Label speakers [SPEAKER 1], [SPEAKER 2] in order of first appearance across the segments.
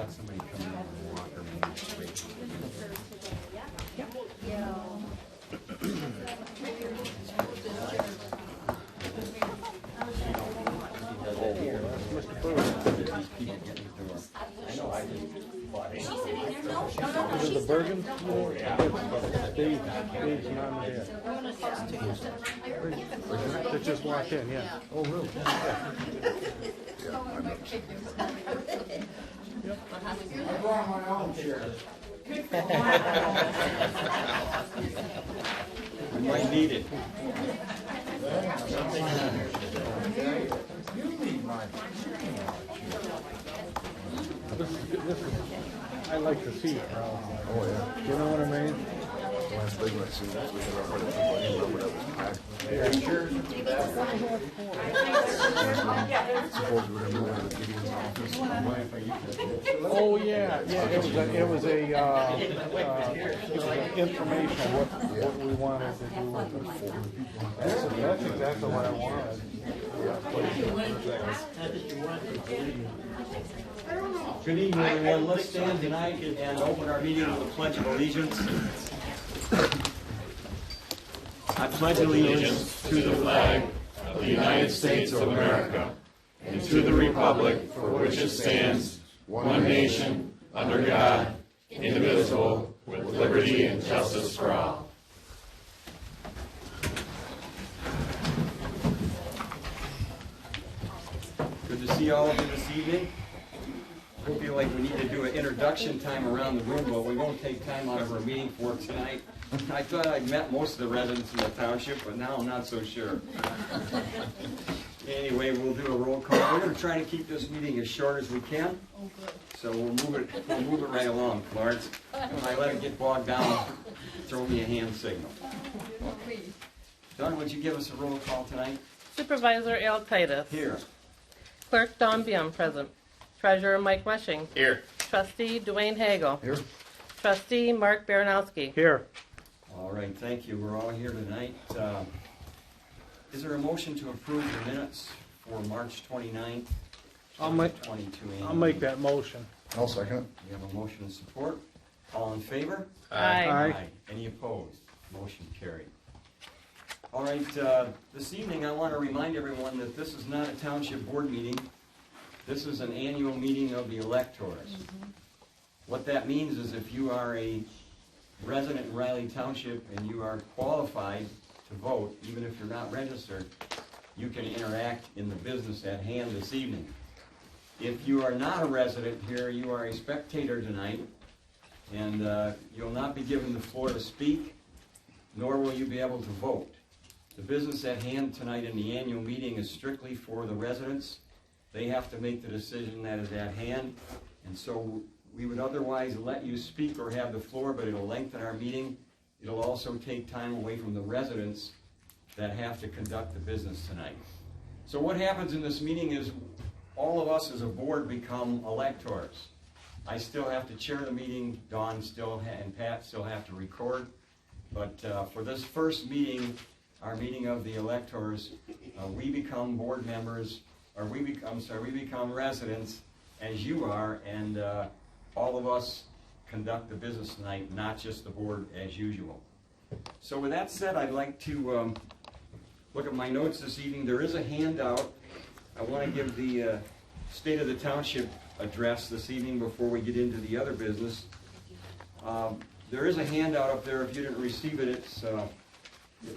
[SPEAKER 1] got somebody coming over the walker, maybe wait. I know, I just bought it.
[SPEAKER 2] Is it the Bergen floor? Yeah. Stage not there. They just walked in, yeah. Oh, really? Yeah.
[SPEAKER 3] I brought my own chair.
[SPEAKER 1] We might need it.
[SPEAKER 3] You need mine.
[SPEAKER 2] This is, I like to see it, bro.
[SPEAKER 4] Oh, yeah.
[SPEAKER 2] You know what I mean?
[SPEAKER 4] The last big one I seen, that's when that was packed. Suppose we're gonna move into the Gideon's office.
[SPEAKER 2] Oh, yeah, yeah, it was an information of what we wanted to do with it. That's exactly what I wanted.
[SPEAKER 1] Good evening, everyone. Let's stand tonight and open our meeting with the Pledge of Allegiance. I pledge allegiance
[SPEAKER 5] to the flag of the United States of America and to the republic for which it stands, one nation, under God, indivisible, with liberty and justice for all.
[SPEAKER 1] Good to see all of you this evening. I feel like we need to do an introduction time around the room, but we won't take time out of our meeting for it tonight. I thought I'd met most of the residents in the township, but now I'm not so sure. Anyway, we'll do a roll call. We're going to try to keep this meeting as short as we can. So we'll move it right along, Florence. If I let it get bogged down, throw me a hand signal. Don, would you give us a roll call tonight?
[SPEAKER 6] Supervisor Al Titus.
[SPEAKER 1] Here.
[SPEAKER 6] Clerk Don Biam, present. Treasurer Mike Rushing.
[SPEAKER 5] Here.
[SPEAKER 6] Trustee Dwayne Hagel.
[SPEAKER 4] Here.
[SPEAKER 6] Trustee Mark Baranowski.
[SPEAKER 2] Here.
[SPEAKER 1] All right, thank you. We're all here tonight. Is there a motion to approve the minutes for March 29th, 2022?
[SPEAKER 2] I'll make that motion.
[SPEAKER 4] I'll second it.
[SPEAKER 1] We have a motion and support. All in favor?
[SPEAKER 6] Aye.
[SPEAKER 1] Any opposed? Motion carried. All right, this evening I want to remind everyone that this is not a township board meeting. This is an annual meeting of the electors. What that means is if you are a resident in Riley Township and you are qualified to vote, even if you're not registered, you can interact in the business at hand this evening. If you are not a resident here, you are a spectator tonight, and you'll not be given the floor to speak, nor will you be able to vote. The business at hand tonight in the annual meeting is strictly for the residents. They have to make the decision that is at hand, and so we would otherwise let you speak or have the floor, but it'll lengthen our meeting. It'll also take time away from the residents that have to conduct the business tonight. So what happens in this meeting is all of us as a board become electors. I still have to chair the meeting, Dawn still and Pat still have to record, but for this first meeting, our meeting of the electors, we become board members, or we become residents as you are, and all of us conduct the business tonight, not just the board as usual. So with that said, I'd like to look at my notes this evening. There is a handout. I want to give the State of the Township address this evening before we get into the other business. There is a handout up there. If you didn't receive it, it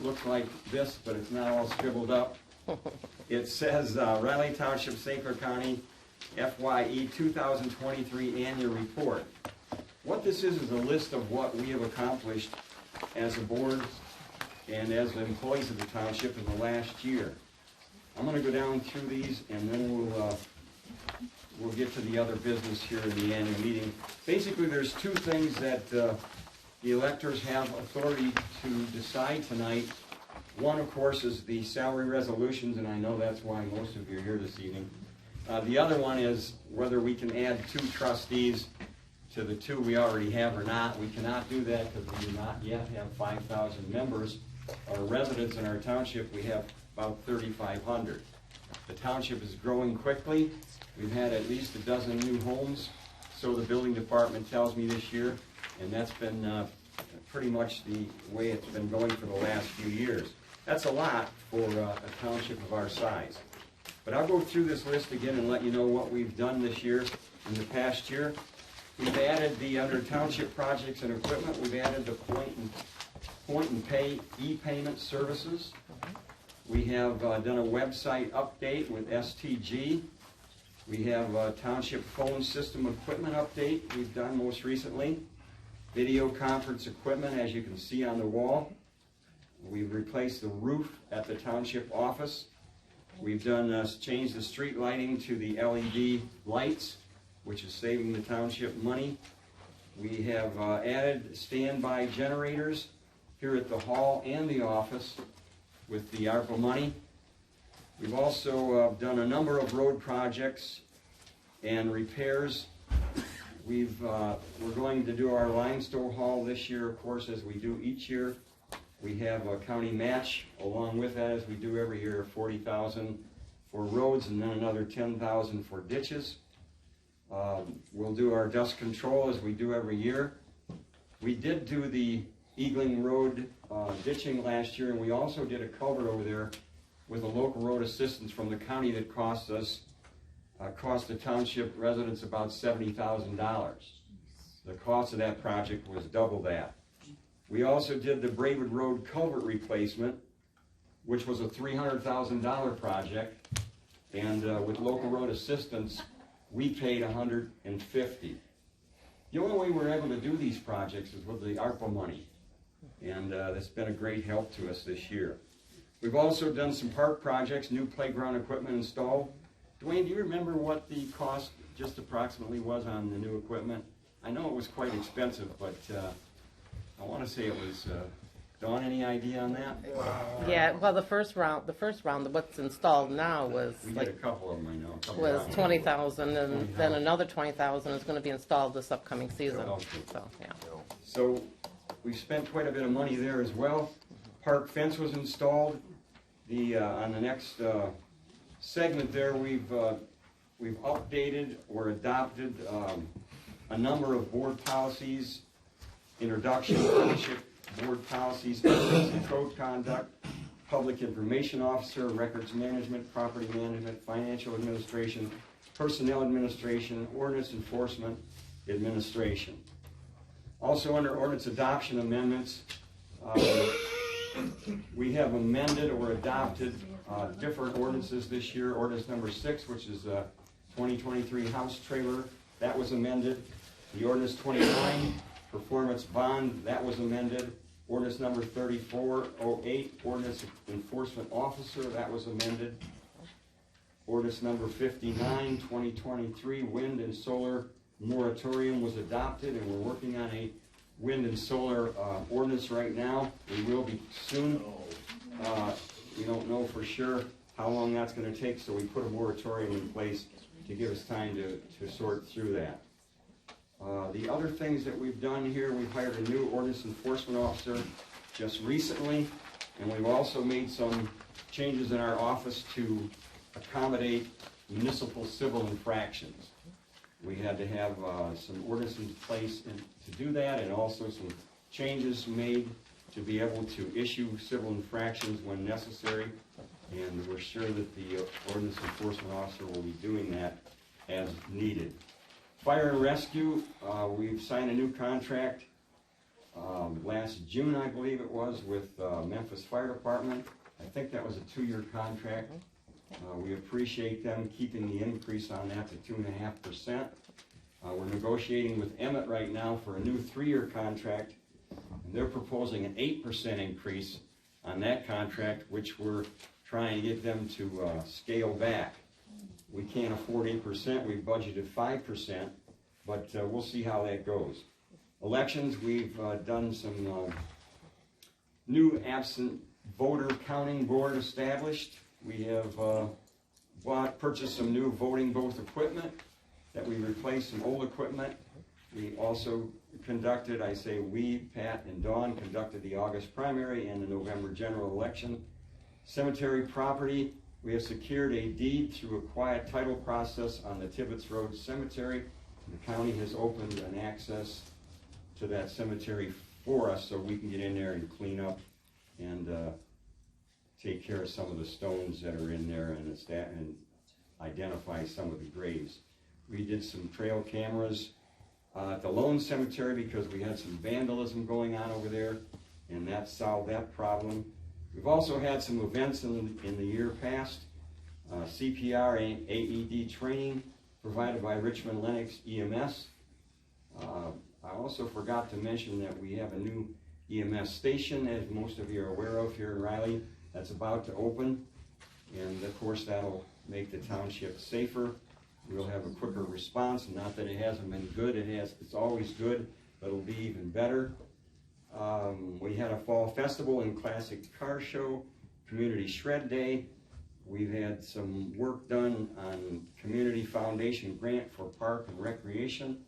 [SPEAKER 1] looks like this, but it's not all scribbled up. It says Riley Township, St. Clair County, FYE 2023 Annual Report. What this is a list of what we have accomplished as a board and as employees of the township in the last year. I'm going to go down through these, and then we'll get to the other business here in the annual meeting. Basically, there's two things that the electors have authority to decide tonight. One, of course, is the salary resolutions, and I know that's why most of you are here this evening. The other one is whether we can add 2 trustees to the 2 we already have or not. We cannot do that because we do not yet have 5,000 members. Our residents in our township, we have about 3,500. The township is growing quickly. We've had at least a dozen new homes so the building department tells me this year, and that's been pretty much the way it's been going for the last few years. That's a lot for a township of our size. But I'll go through this list again and let you know what we've done this year and the past year. We've added under township projects and equipment, we've added the point and pay e-payment services. We have done a website update with STG. We have a township phone system equipment update we've done most recently. Video conference equipment, as you can see on the wall. We've replaced the roof at the township office. We've done changed the street lighting to the LED lights, which is saving the township money. We have added standby generators here at the hall and the office with the ARPA money. We've also done a number of road projects and repairs. We're going to do our limestone haul this year, of course, as we do each year. We have a county match along with that, as we do every year, $40,000 for roads and then another $10,000 for ditches. We'll do our dust control as we do every year. We did do the Eagling Road ditching last year, and we also did a culvert over there with a local road assistance from the county that cost the township residents about $70,000. The cost of that project was double that. We also did the Braywood Road culvert replacement, which was a $300,000 project, and with local road assistance, we paid $150,000. The only way we're able to do these projects is with the ARPA money, and that's been a great help to us this year. We've also done some park projects, new playground equipment installed. Dwayne, do you remember what the cost just approximately was on the new equipment? I know it was quite expensive, but I want to say it was, Dawn, any idea on that?
[SPEAKER 6] Yeah, well, the first round, what's installed now was
[SPEAKER 1] We
[SPEAKER 6] like,
[SPEAKER 1] did a couple of them, I know.
[SPEAKER 6] was 20,000, and then another 20,000 is going to be installed this upcoming season.
[SPEAKER 1] Okay.
[SPEAKER 6] So, yeah.
[SPEAKER 1] So we've spent quite a bit of money there as well. Park fence was installed. On the next segment there, we've updated or adopted a number of board policies, introduction, township board policies, ethics and code conduct, public information officer, records management, property management, financial administration, personnel administration, ordinance enforcement administration. Also under ordinance adoption amendments, we have amended or adopted different ordinances this year. Ordinance number 6, which is 2023 house trailer, that was amended. The ordinance 29, performance bond, that was amended. Ordinance number 3408, ordinance enforcement officer, that was amended. Ordinance number 59, 2023, wind and solar moratorium was adopted, and we're working on a wind and solar ordinance right now. We will be soon. We don't know for sure how long that's going to take, so we put a moratorium in place to give us time to sort through that. The other things that we've done here, we've hired a new ordinance enforcement officer just recently, and we've also made some changes in our office to accommodate municipal civil infractions. We had to have some ordinances in place to do that, and also some changes made to be able to issue civil infractions when necessary, and we're sure that the ordinance enforcement officer will be doing that as needed. Fire and rescue, we've signed a new contract last June, I believe it was, with Memphis Fire Department. I think that was a 2-year contract. We appreciate them keeping the increase on that to 2.5%. We're negotiating with Emmett right now for a new 3-year contract, and they're proposing an 8% increase on that contract, which we're trying to get them to scale back. We can't afford 8%, we've budgeted 5%, but we'll see how that goes. Elections, we've done some new absent voter counting board established. We have purchased some new voting booth equipment that we replaced some old equipment. We also conducted, I say we, Pat and Dawn, conducted the August primary and the November general election. Cemetery property, we have secured a deed through a quiet title process on the Tibbetts Road Cemetery The county has opened an access to that cemetery for us so we can get in there and clean up and take care of some of the stones that are in there and identify some of the graves. We did some trail cameras at the Lone Cemetery because we had some vandalism going on over there, and that solved that problem. We've also had some events in the year past, CPR and AED training provided by Richmond Lennox EMS. I also forgot to mention that we have a new EMS station, as most of you are aware of here in Riley, that's about to open, and of course that'll make the township safer. We'll have a quicker response, not that it hasn't been good, it's always good, but it'll be even better. We had a fall festival and classic car show, community shred day. We've had some work done on community foundation grant for park and recreation.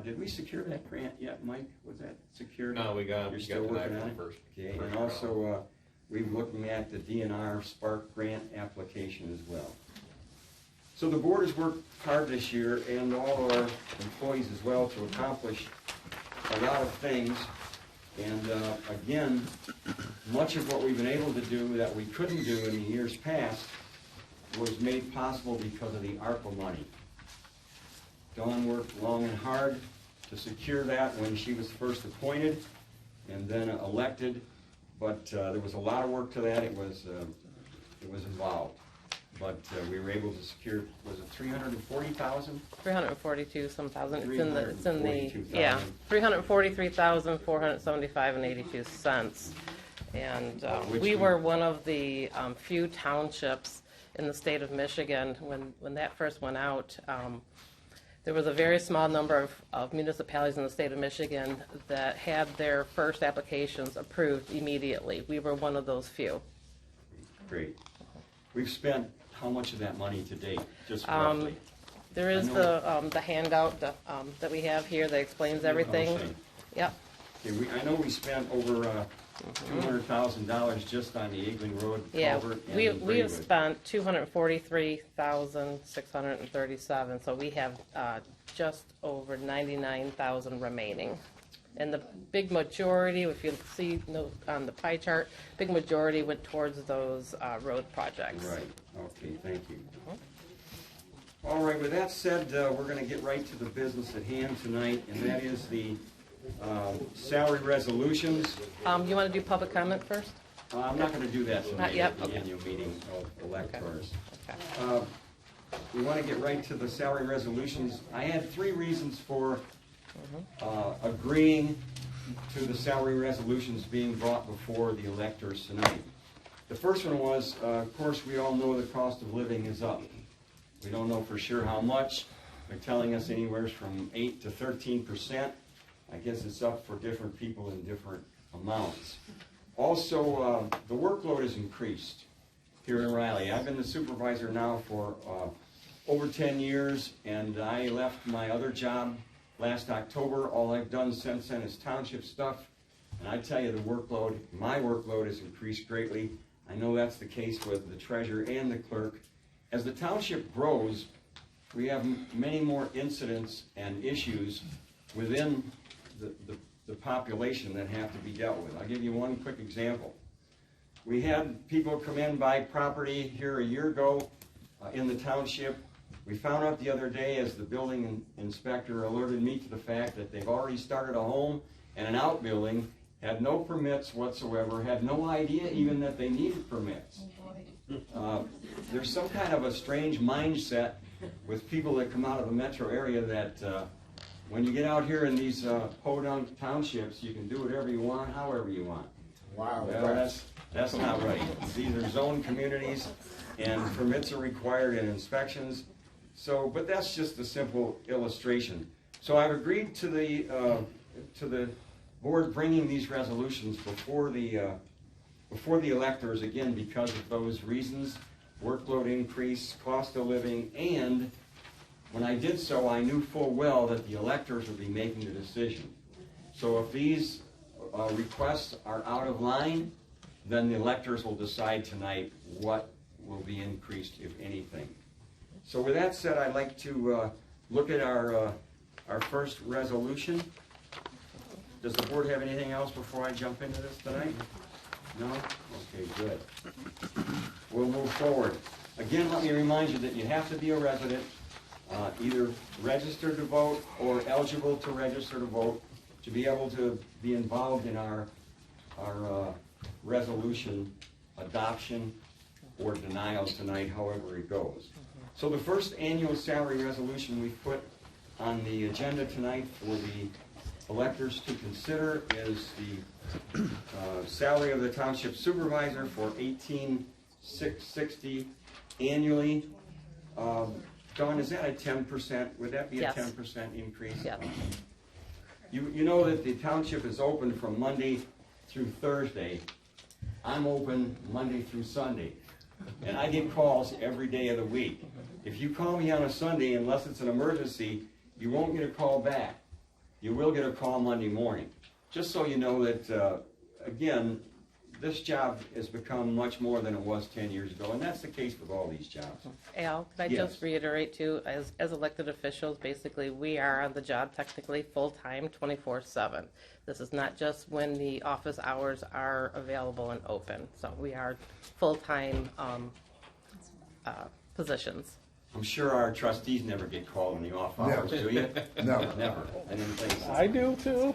[SPEAKER 1] Did we secure that grant yet, Mike? Was that secured?
[SPEAKER 5] No, we got.
[SPEAKER 1] You're still working on it? Okay, and also we're looking at the DNR Spark grant application as well. So the board has worked hard this year, and all our employees as well, to accomplish a lot of things. And again, much of what we've been able to do that we couldn't do in the years past was made possible because of the ARPA money. Dawn worked long and hard to secure that when she was first appointed and then elected, but there was a lot of work to that. It was involved, but we were able to secure, was it 340,000?
[SPEAKER 6] 342 some thousand. It's in the
[SPEAKER 1] 343,000.
[SPEAKER 6] 343,475.82. And we were one of the few townships in the state of Michigan when that first went out. There was a very small number of municipalities in the state of Michigan that had their first applications approved immediately. We were one of those few.
[SPEAKER 1] Great. We've spent how much of that money to date, just roughly?
[SPEAKER 6] There is the handout that we have here that explains everything.
[SPEAKER 1] Okay.
[SPEAKER 6] Yep.
[SPEAKER 1] Okay, I know we spent over $200,000 just on the Eagling Road culvert.
[SPEAKER 6] Yeah,
[SPEAKER 1] and
[SPEAKER 6] we have
[SPEAKER 1] Greenwood.
[SPEAKER 6] spent $243,637, so we have just over $99,000 remaining. And the big majority, if you see on the pie chart, big majority went towards those road projects.
[SPEAKER 1] Right, okay, thank you. All right, with that said, we're going to get right to the business at hand tonight, and that is the salary resolutions.
[SPEAKER 6] You want to do public comment first?
[SPEAKER 1] I'm not going to do that tonight.
[SPEAKER 6] Not yet?
[SPEAKER 1] At the
[SPEAKER 6] Okay.
[SPEAKER 1] annual meeting of electors.
[SPEAKER 6] Okay.
[SPEAKER 1] We want to get right to the salary resolutions. I had 3 reasons for agreeing to the salary resolutions being brought before the electors tonight. The first one was, of course, we all know the cost of living is up. We don't know for sure how much. They're telling us anywhere from 8 to 13%. I guess it's up for different people in different amounts. Also, the workload has increased here in Riley. I've been the supervisor now for over 10 years, and I left my other job last October. All I've done since then is township stuff, and I tell you, my workload has increased greatly. I know that's the case with the treasurer and the clerk. As the township grows, we have many more incidents and issues within the population that have to be dealt with. I'll give you one quick example. We had people come in, buy property here a year ago in the township. We found out the other day, as the building inspector alerted me to the fact that they've already started a home and an outbuilding, had no permits whatsoever, had no idea even that they needed permits. There's some kind of a strange mindset with people that come out of the metro area that when you get out here in these podunk townships, you can do whatever you want, however you want.
[SPEAKER 3] Wow.
[SPEAKER 1] Well, that's not right. These are zone communities, and permits are required and inspections. So, but that's just a simple illustration. So I've agreed to the board bringing these resolutions before the electors, again, because of those reasons: workload increase, cost of living, and when I did so, I knew full well that the electors would be making the decision. So if these requests are out of line, then the electors will decide tonight what will be increased, if anything. So with that said, I'd like to look at our our first resolution. Does the board have anything else before I jump into this tonight? No? Okay, good. We'll move forward. Again, let me remind you that you have to be a resident, either registered to vote or eligible to register to vote, to be able to be involved in our resolution adoption or denial tonight, however it goes. So the first annual salary resolution we've put on the agenda tonight for the electors to consider is the salary of the township supervisor for $18,660 annually. Dawn, is that a 10%? Would that be a
[SPEAKER 6] Yes.
[SPEAKER 1] 10% increase?
[SPEAKER 6] Yes.
[SPEAKER 1] You know that the township is open from Monday through Thursday. I'm open Monday through Sunday. And I get calls every day of the week. If you call me on a Sunday, unless it's an emergency, you won't get a call back. You will get a call Monday morning. Just so you know that, again, this job has become much more than it was 10 years ago, and that's the case with all these jobs.
[SPEAKER 6] Al, can I
[SPEAKER 1] Yes.
[SPEAKER 6] just reiterate too, as elected officials, basically, we are on the job technically full-time, 24/7. This is not just when the office hours are available and open. So we are full-time positions.
[SPEAKER 1] I'm sure our trustees never get called in the off hours, do you?
[SPEAKER 4] No.
[SPEAKER 1] Never. I didn't think so.
[SPEAKER 2] I do too.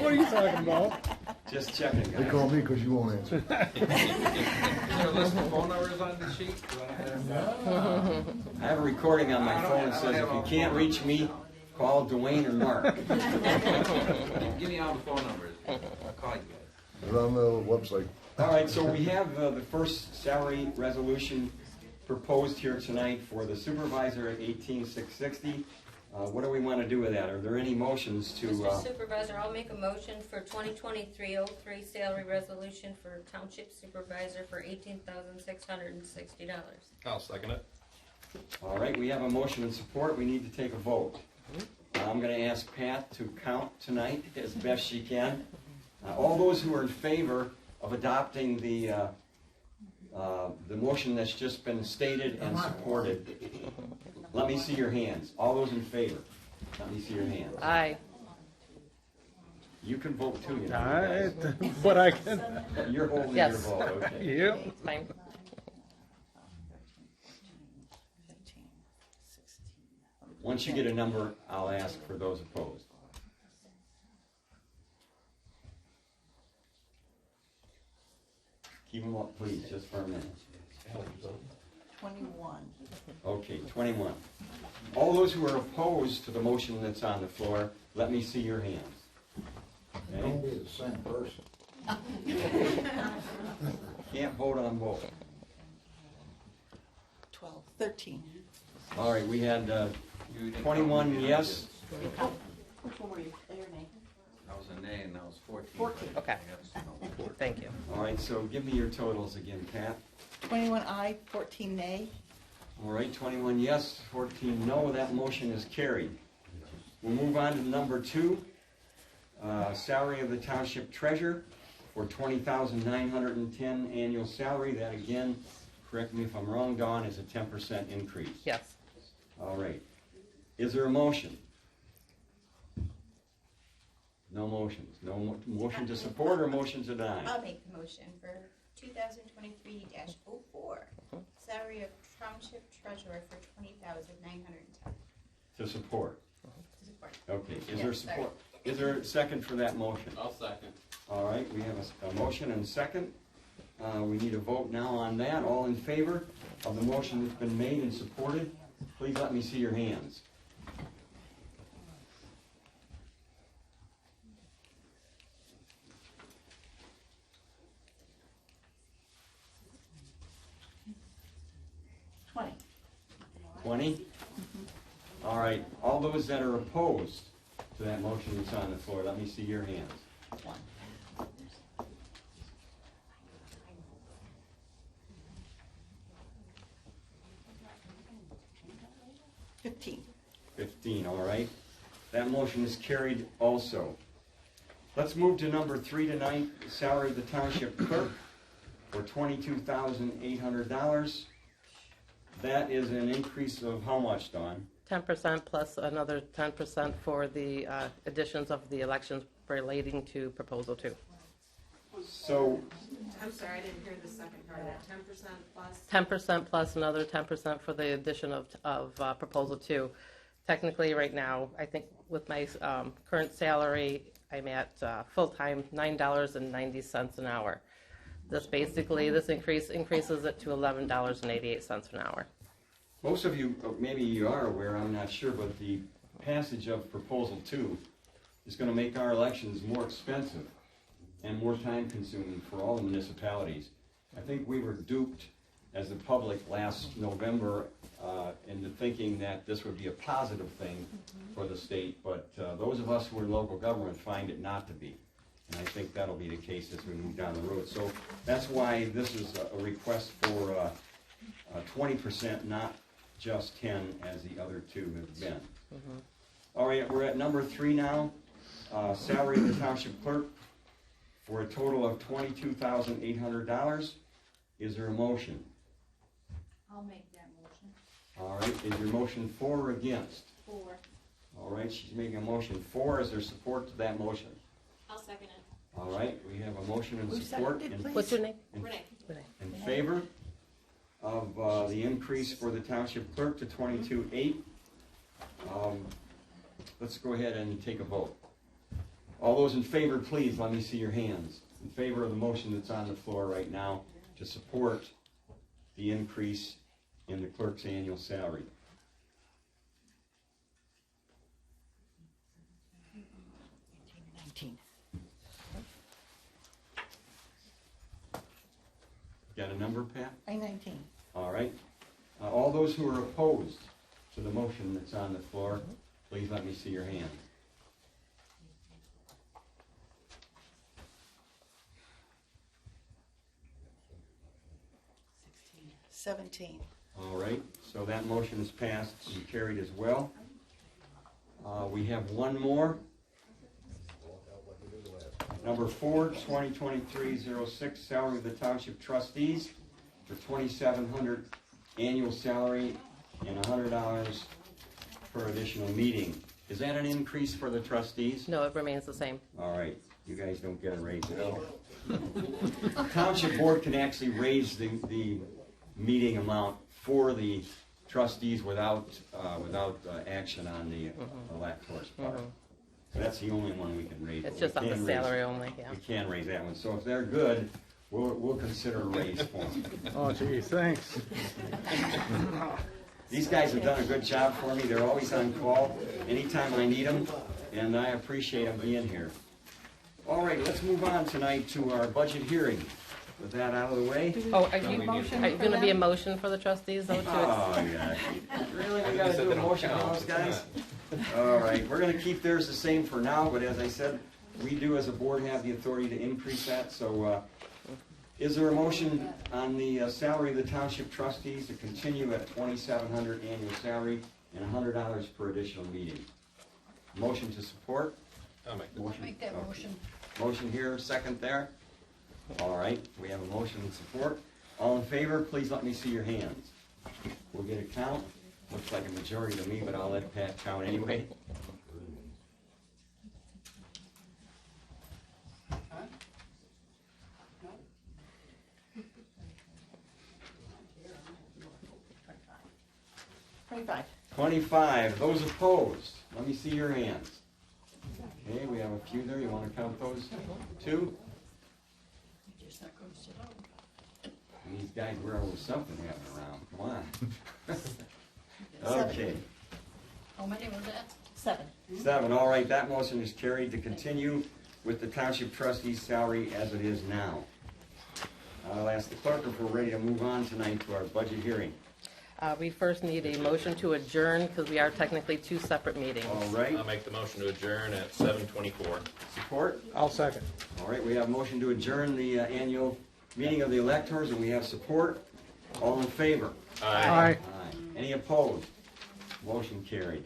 [SPEAKER 2] What are you talking about?
[SPEAKER 1] Just checking,
[SPEAKER 4] They
[SPEAKER 1] guys.
[SPEAKER 4] call me because you won't answer.
[SPEAKER 3] Is there a list of phone numbers on the sheet?
[SPEAKER 1] I have a recording on my phone that says, if you can't reach me, call Dwayne or Mark.
[SPEAKER 3] Give me all the phone numbers. I'll call you guys.
[SPEAKER 4] They're on the website.
[SPEAKER 1] All right, so we have the first salary resolution proposed here tonight for the supervisor at $18,660. What do we want to do with that? Are there any motions to?
[SPEAKER 7] Mr. Supervisor, I'll make a motion for 2023-03 salary resolution for Township Supervisor for $18,660.
[SPEAKER 5] I'll second it.
[SPEAKER 1] All right, we have a motion and support. We need to take a vote. I'm going to ask Pat to count tonight as best she can. All those who are in favor of adopting the motion that's just been stated and supported, let me see your hands. All those in favor, let me see your hands.
[SPEAKER 6] Aye.
[SPEAKER 1] You can vote too, you know.
[SPEAKER 2] All
[SPEAKER 1] you
[SPEAKER 2] right,
[SPEAKER 1] guys.
[SPEAKER 2] but I can,
[SPEAKER 1] You're holding your
[SPEAKER 6] Yes.
[SPEAKER 1] vote, okay.
[SPEAKER 2] yep.
[SPEAKER 6] It's fine.
[SPEAKER 1] Once you get a number, I'll ask for those opposed. Keep them up, please, just for a minute.
[SPEAKER 8] 21.
[SPEAKER 1] Okay, 21. All those who are opposed to the motion that's on the floor, let me see your hands.
[SPEAKER 3] Don't
[SPEAKER 1] Okay?
[SPEAKER 3] be the same person.
[SPEAKER 1] Can't vote on both.
[SPEAKER 8] 12. 13.
[SPEAKER 1] All right, we had 21 yes.
[SPEAKER 8] Which one were you? Your name?
[SPEAKER 3] I was a nay and I was 14.
[SPEAKER 8] 14.
[SPEAKER 6] Okay. Thank you.
[SPEAKER 1] All right, so give me your totals again, Pat.
[SPEAKER 8] 21 aye, 14 nay.
[SPEAKER 1] All right, 21 yes, 14 no. That motion is carried. We'll move on to number 2. Salary of the township treasurer for $20,910 annual salary. That again, correct me if I'm wrong, Dawn, is a 10% increase.
[SPEAKER 6] Yes.
[SPEAKER 1] All right. Is there a motion? No motions. No motion to support or motion to deny?
[SPEAKER 9] I'll make the motion for 2023-04, salary of township treasurer for $20,910
[SPEAKER 1] To support.
[SPEAKER 9] to support.
[SPEAKER 1] Okay. Is there
[SPEAKER 9] Yes, sorry.
[SPEAKER 1] support? Is there a second for that motion?
[SPEAKER 5] I'll second.
[SPEAKER 1] All right, we have a motion and a second. We need a vote now on that. All in favor of the motion that's been made and supported, please let me see your hands.
[SPEAKER 8] Twenty.
[SPEAKER 1] 20? All right, all those that are opposed to that motion that's on the floor, let me see your hands.
[SPEAKER 8] 1. 15.
[SPEAKER 1] 15, all right. That motion is carried also. Let's move to number 3 tonight, salary of the township clerk for $22,800. That is an increase of how much, Don?
[SPEAKER 6] 10% plus another 10% for the additions of the elections relating to Proposal 2.
[SPEAKER 1] So,
[SPEAKER 10] I'm sorry, I didn't hear the second part of that. 10% plus?
[SPEAKER 6] 10% plus another 10% for the addition of Proposal 2. Technically, right now, I think with my current salary, I'm at full-time $9.90 an hour. This increases it to $11.88 an hour.
[SPEAKER 1] most of you, maybe you are aware, I'm not sure, but the passage of Proposal 2 is going to make our elections more expensive and more time-consuming for all the municipalities. I think we were duped as the public last November into thinking that this would be a positive thing for the state, but those of us who are in local government find it not to be. And I think that'll be the case as we move down the road. So that's why this is a request for 20%, not just 10 as the other two have been. All right, we're at number 3 now. Salary of the township clerk for a total of $22,800. Is there a motion?
[SPEAKER 9] I'll make that motion.
[SPEAKER 1] All right, is your motion for or against?
[SPEAKER 9] 4.
[SPEAKER 1] All right, she's making a motion for. Is there support to that motion?
[SPEAKER 9] I'll second it.
[SPEAKER 1] All right, we have a motion and
[SPEAKER 8] Who
[SPEAKER 1] support
[SPEAKER 8] seconded, please?
[SPEAKER 6] What's your name?
[SPEAKER 9] Renee.
[SPEAKER 1] in favor of the increase for the township clerk to 22,800. Let's go ahead and take a vote. All those in favor, please let me see your hands. In favor of the motion that's on the floor right now to support the increase in the clerk's annual salary. Got a number, Pat?
[SPEAKER 8] I-19.
[SPEAKER 1] All right. All those who are opposed to the motion that's on the floor, please let me see your hand.
[SPEAKER 8] $17.
[SPEAKER 1] All right, so that motion is passed and carried as well. We have one more. Number 4, 2023-06, salary of the township trustees for $2,700 annual salary and $100 per additional meeting. Is that an increase for the trustees?
[SPEAKER 6] No, it remains the same.
[SPEAKER 1] All right, you guys don't get a raise at all. Township board can actually raise the meeting amount for the trustees without action on the electors part. So that's the only one we can raise.
[SPEAKER 6] It's
[SPEAKER 1] but
[SPEAKER 6] just
[SPEAKER 1] we
[SPEAKER 6] on the
[SPEAKER 1] can raise-
[SPEAKER 6] salary only, yeah.
[SPEAKER 1] We can raise that one. So if they're good, we'll consider a raise for them.
[SPEAKER 2] Oh, gee, thanks.
[SPEAKER 1] These guys have done a good job for me. They're always on call anytime I need them, and I appreciate them being here. All right, let's move on tonight to our budget hearing. With that out of the way.
[SPEAKER 6] Oh, are you going to be a motion for the trustees, though, too?
[SPEAKER 1] Oh, yeah. Really? We gotta do a motion on those guys? All right, we're gonna keep theirs the same for now, but as I said, we do as a board have the authority to increase that, so, is there a motion on the salary of the township trustees to continue at $2,700 annual salary and $100 per additional meeting? Motion to support?
[SPEAKER 5] I'll make the
[SPEAKER 1] Motion.
[SPEAKER 8] Make that motion.
[SPEAKER 1] Motion here, second there. All right, we have a motion and support. All in favor, please let me see your hands. We'll get a count. Looks like a majority to me, but I'll let Pat count anyway.
[SPEAKER 8] $25.
[SPEAKER 1] 25. Those opposed, let me see your hands. Okay, we have a few there. You want to count those? 2? These guys were always something happening around. Come on. Okay.
[SPEAKER 8] How many was that? 7.
[SPEAKER 1] 7. All right, that motion is carried to continue with the township trustee's salary as it is now. I'll ask the clerk if we're ready to move on tonight to our budget hearing.
[SPEAKER 6] We first need a motion to adjourn because we are technically 2 separate meetings.
[SPEAKER 1] All right,
[SPEAKER 5] I'll make the motion to adjourn at 7:24.
[SPEAKER 1] support?
[SPEAKER 2] I'll second.
[SPEAKER 1] All right, we have a motion to adjourn the annual meeting of the electors, and we have support. All in favor?
[SPEAKER 2] Aye.
[SPEAKER 1] Aye. Any opposed? Motion carried.